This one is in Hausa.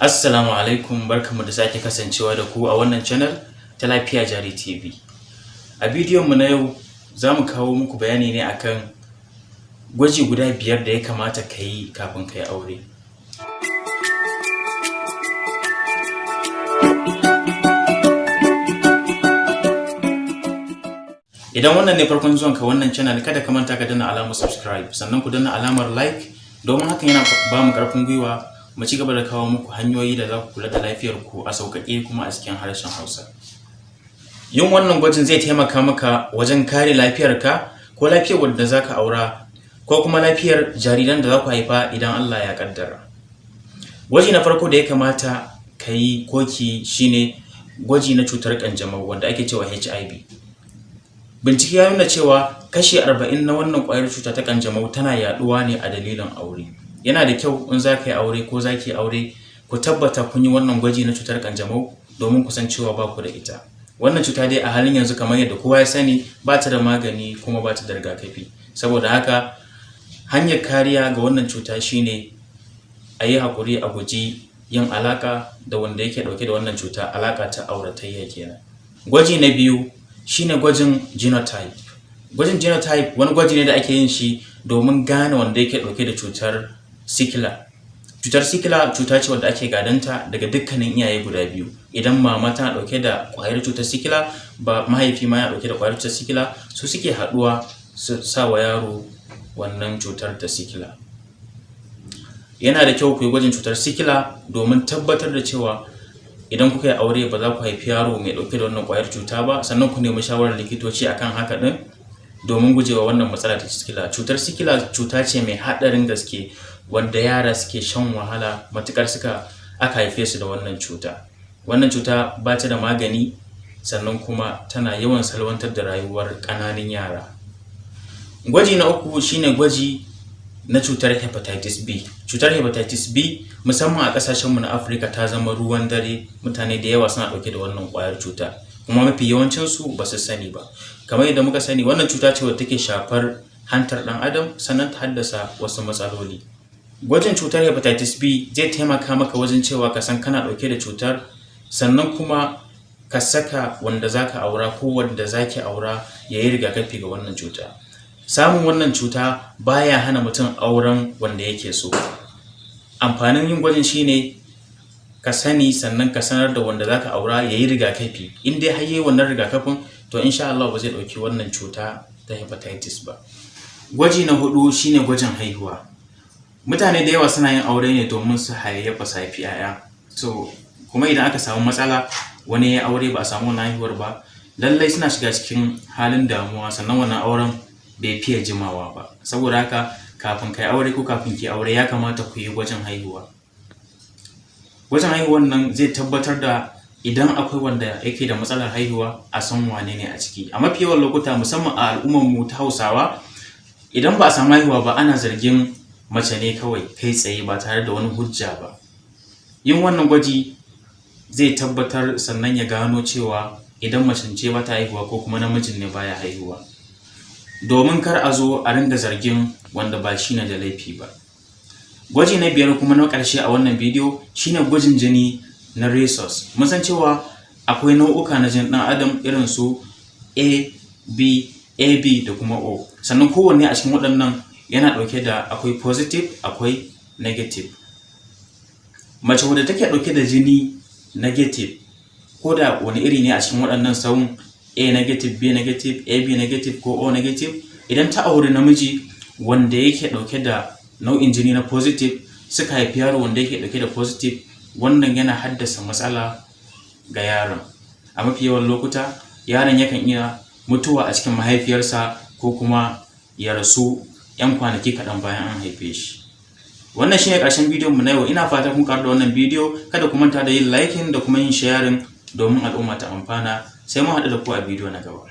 Assalamu alaikum, barkamu da sake kasancewa da ku a wannan channel ta Lafiya Jari TV. A bidiyon mu na yau za mu kawo muku bayani ne akan gwaji guda 5 da ya kamata ka yi kafin ka yi aure. Idan wannan ne farkon zuwanka wannan channel, kada ka manta ka danna alamar subscribe, sannan ku danna alamar like domin hakan yana ba mu ƙarfin gwiwa mu ci gaba da kawo muku hanyoyi da za ku kula da lafiyar ku a sauƙaƙe kuma a cikin harshen Hausa. Yin wannan gwajin zai taimaka maka wajen kare lafiyarka ko lafiyar wanda za ka aura ko kuma lafiyar jariran da za ku haifa idan Allah ya ƙaddara. Gwaji na farko da ya kamata ka yi ko ki shine gwaji na cutar ƙanjamau wanda ake cewa HIV. Bincike ya nuna cewa kashi 40 na wannan ƙwayar cuta ta ƙanjamau tana yaɗuwa ne a dalilin aure. Yana da kyau in za ka yi aure ko za ki yi aure ku tabbata kun yi wannan gwaji na cutar ƙanjamau domin ku san cewa ba ku da ita. Wannan cuta dai a halin yanzu kamar yadda kowa ya sani ba ta da magani kuma ba ta da rigakafi. Saboda haka hanyar kariya ga wannan cuta shine a yi haƙuri a guji yin alaƙa da wanda yake ɗauke da wannan cuta, alaƙa ta auratayya kenan. Gwaji na biyu shine gwajin genotype. Gwajin genotype wani gwaji ne da ake yin shi domin gane wanda yake ɗauke da cutar sikila. Cutar sikila cuta ce wadda ake gadanta daga dukkanin iyaye guda biyu. Idan mama tana ɗauke da ƙwayar cutar sikila, ba mahaifi ma yana ɗauke da ƙwayar cutar sikila, su suke haɗuwa su sa wa yaro wannan cutar ta sikila. Yana da kyau ku yi gwajin cutar sikila domin tabbatar da cewa idan kuka yi aure ba za ku haifi yaro mai ɗauke da wannan ƙwayar cuta ba, sannan ku nemi shawarar likitoci akan haka ɗin domin gujewa wannan matsala ta sikila. Cutar sikila cuta ce mai haɗarin gaske wanda yara suke shan wahala matuƙar aka haife su da wannan cuta. Wannan cuta ba ta da magani, sannan kuma tana yawan salwantar da rayuwar ƙananan yara. Gwaji na uku shine gwaji na cutar hepatitis B. Cutar hepatitis B musamman a ƙasashenmu na Afirka ta zama ruwan dare, mutane da yawa suna ɗauke da wannan ƙwayar cuta kuma mafi yawancinsu ba su sani ba. Kamar yadda muka sani wannan cuta ce wadda take shafar hantar ɗan adam sannan ta haddasa wasu matsaloli. Gwajin cutar hepatitis B zai taimaka maka wajen cewa ka san kana ɗauke da cutar, sannan kuma ka saka wanda za ka aura ko wanda za ki aura ya yi rigakafi ga wannan cuta. Samun wannan cuta baya hana mutum auren wanda yake so. Amfanin yin gwajin shine ka sani sannan ka sanar da wanda za ka aura ya yi rigakafi. In dai har yi wannan rigakafin to insha Allah ba zai ɗauki wannan cuta ta hepatitis ba. Gwaji na 4 shine gwajin haihuwa. Mutane da yawa suna yin aure ne domin su hayayyafa su haifi 'ya'ya. So kuma idan aka samu matsala, wani ya aure ba a samu wannan haihuwar ba, lallai suna shiga cikin halin damuwa, sannan wannan auren bai fiye jimawa ba. Saboda haka kafin kai aure ko kafin ki aure ya kamata ku yi gwajin haihuwa. Gwajin haihuwan nan zai tabbatar da idan akwai wanda yake da matsalar haihuwa a san wane ne a ciki. A mafi yawan lokuta musamman a al'ummar mu ta Hausawa, idan ba a samu haihuwa ba ana zargin mace ne kawai kai tsaye ba tare da wani hujja ba. Yin wannan gwaji zai tabbatar sannan ya gano cewa idan mace ce ba ta haihuwa ko kuma namijin ne baya haihuwa, domin kar a zo a ringa zargin wanda ba shi ne da laifi ba. Gwaji na 5 kuma na ƙarshe a wannan bidiyo shine gwajin jini na rhesus. Mun san cewa akwai nau'uka na jinin ɗan adam irin su A, B, AB da kuma O. Sannan kowanne a cikin waɗannan yana ɗauke da akwai positive akwai negative. Mace wadda take ɗauke da jini negative ko da wani iri ne a cikin waɗannan sawun A negative, B negative, AB negative ko O negative, idan ta auri namiji wanda yake ɗauke da nau'in jini na positive, suka haifi yaro wanda yake ɗauke da positive, wannan yana haddasa matsala ga yaron. A mafi yawan lokuta yaron yakan iya mutuwa a cikin mahaifiyarsa ko kuma ya rasu 'yan kwanaki kaɗan bayan an haife shi. Wannan shine ƙarshen bidiyon mu na yau. Ina fata kun karu da wannan bidiyo. Kada ku manta da yin liking da kuma yin sharing domin al'umma ta amfana. Sai mun haɗu da ku a bidiyo na gaba.